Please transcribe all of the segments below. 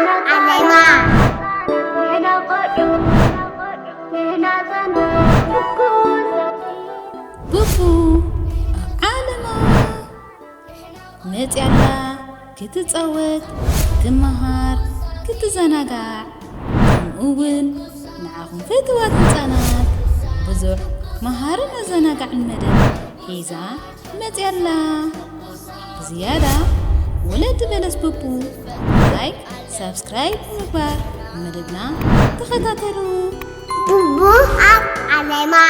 عليما بوبو علما متيالا كتتصوت تمهار كتزناغع أول نعاهم فتوات نتانات بزح مهارنا زناغع المدن حيزا متيالا زيادة ولد بلس بوبو لايك سبسكرايب مبار مددنا تخطاتلو بوبو عليما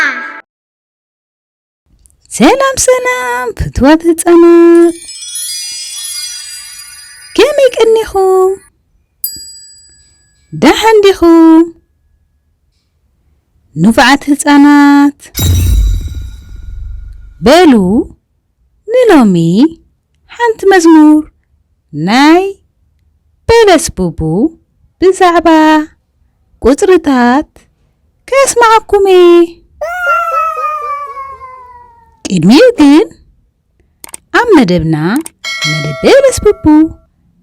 سلام سلام فتوات هتانات كميك انيخم دحن ديخم نفعت هتانات بلو نلومي حنت مزمور ناي بلس بوبو بزعبا قطرتات كاسمعكمي إدميرجن أم مدبنا مدب بلس بوبو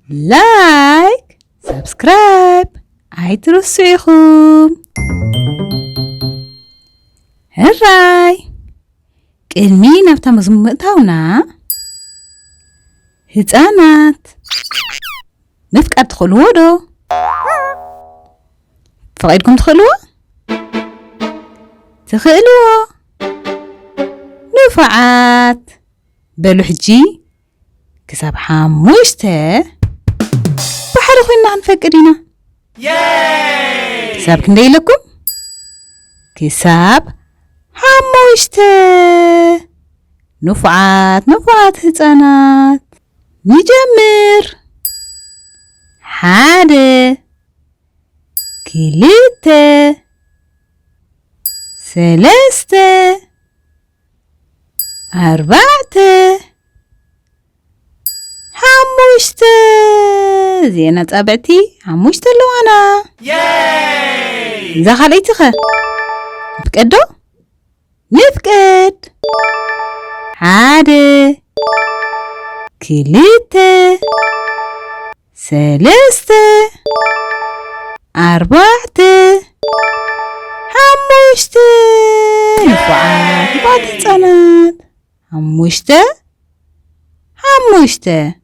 لايك سبسكرايب عيترسيخم هراي كلمي نفتا مزمتاونا هتانات نفك أدخلوا دو فقيدكم تخلوا تخلوا نفعات بلو حجي كساب حاموشته بحر خوينا نفكرينا كساب كندي لكم كساب حاموشته نفعات هتانات نجمر حادة كليته سلسته أربعة حموشته زينة تابعتي حموشته اللي أنا إذا خليتها نفقدو نفقد حادة كليته سلسته أربعة حموشته نفعات هتانات حموشته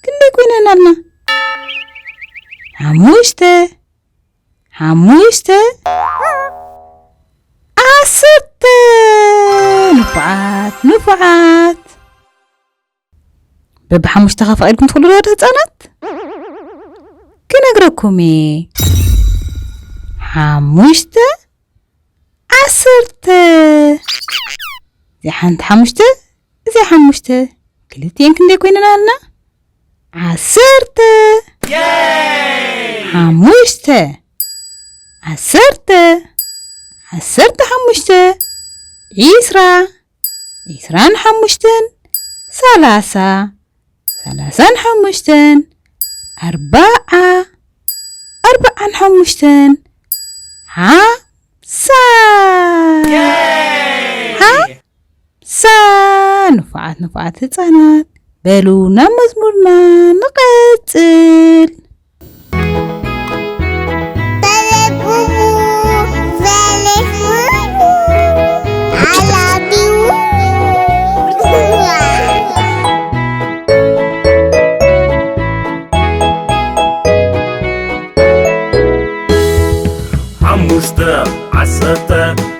كندي كويننا لنا حموشته عصرته نفعات بب حموشته خاف أيدكم تقولوا له هتانات كنقرأكمي حموشته عصرته زي حنت حموشته كلتين كندي كويننا لنا عصرته حموشته عصرته حموشته عسران حموشتن ثلاثة حموشتن أربعة حموشتن نفعات هتانات بلونا مزمورنا نقتل حموشته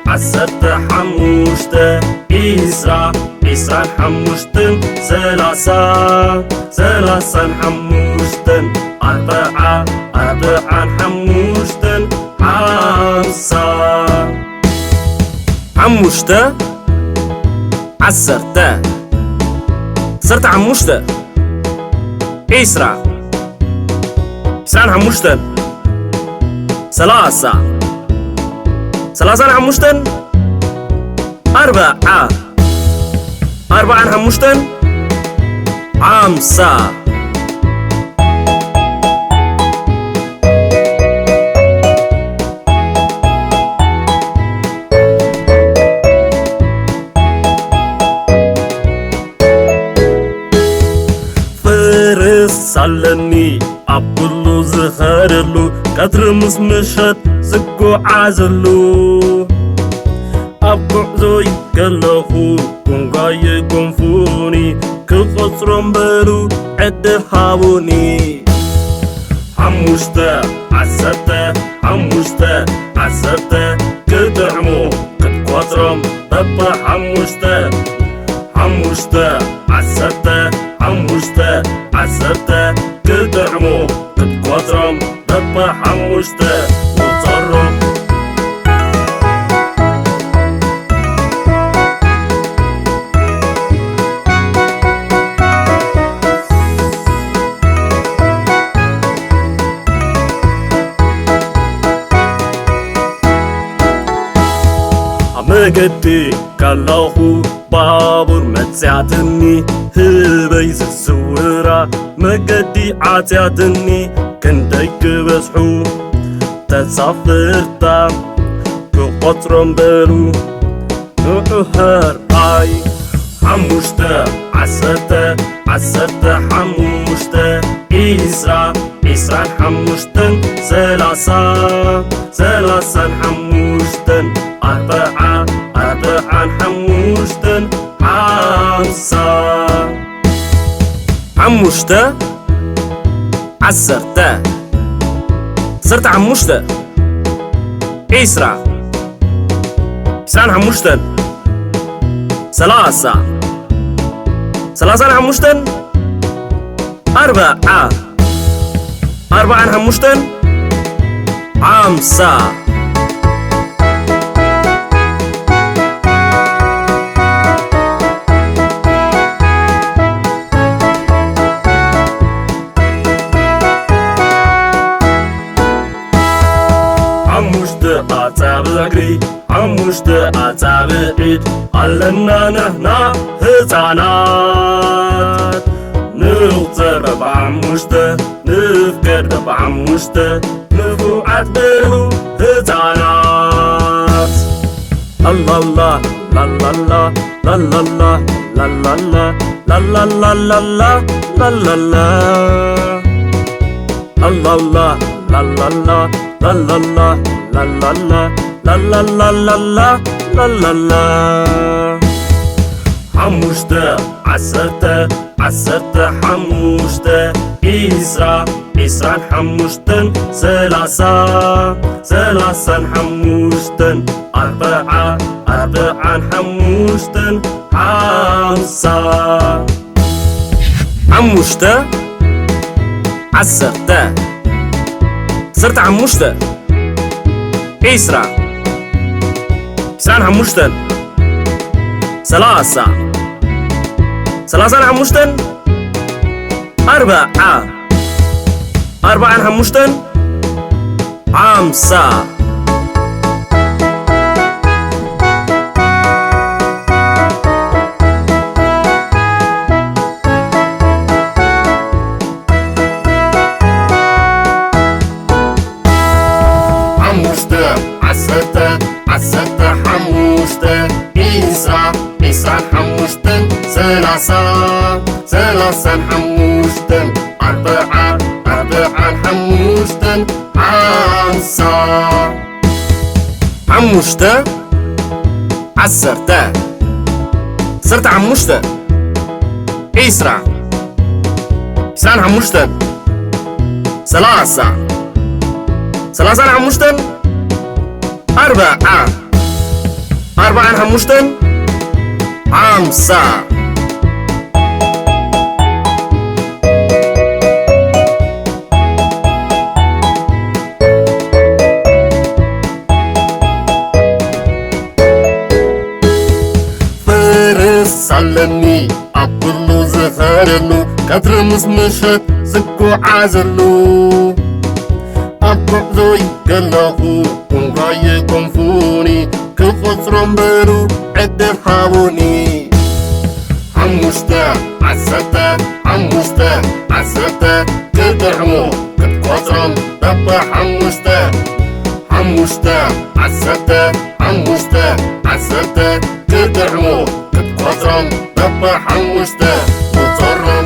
عسرته حموشته إسران حموشتن ثلاثة حموشتن أربعة حموشتن حموشته عسرته حموشته إسران حموشتن ثلاثة حموشتن أربعة حموشتن خمسة فرس علني أبلو زخارلو كتر مسمشت زكو عازلو أبقع زوي كاللخو كونغاي كونفوني كفصرم بلو عد هاوني حموشتا عسرتا حموشتا عسرتا كدعمو كتقوطرم بابا حموشتا حموشتا عسرتا حموشتا عسرتا كدعمو كتقوطرم بابا حموشتا وصرم مقدي كاللهو بابور متسعتني هبيز الزورة مقدي عاتياتني كنتيك بسحو تسافرتا كقطرم بلو نقهر هاي حموشتا عسرتا عسرتا حموشتا إسرا حموشتن سلاسا حموشتن أربعة حموشتن خمسة حموشتا عسرتا صرت حموشتا إسرا سان حموشتن سلاسة حموشتن أربعة حموشتن خمسة أتابعي حموشت أتابعيد علنا نهنا هزانات نغتر بعموشت نفكر بعموشت نفوعت بلو هزانات الله الله لا لا لا لا لا لا لا لا لا لا لا لا لا لا الله الله لا لا لا لا لا لا لا لا لا لا لا لا لا لا لا حموشتا عسرتا حموشتا إسرا حموشتن سلاسا حموشتن أربعة حموشتن خمسة حموشتا عسرتا صرت حموشتا إسرا حموشتن سلاسا حموشتن أربعة حموشتن خمسة عسرتا حموشتا إسرا حموشتن سلاسا حموشتن أربعة حموشتن خمسة حموشتا عسرتا صرت حموشتا إسرا حموشتن سلاسا حموشتن أربعة حموشتن خمسة فرس سلني أبلو زخارلو كتر مسمشت زكو عازلو أبقذوي قلقو كونغاي كونفوني كفصرم بلو عد هاوني حموشتا عسرتا كدعمو كتقوطرم بابا حموشتا عسرتا كدعمو كتقوطرم بابا حموشتا وصرم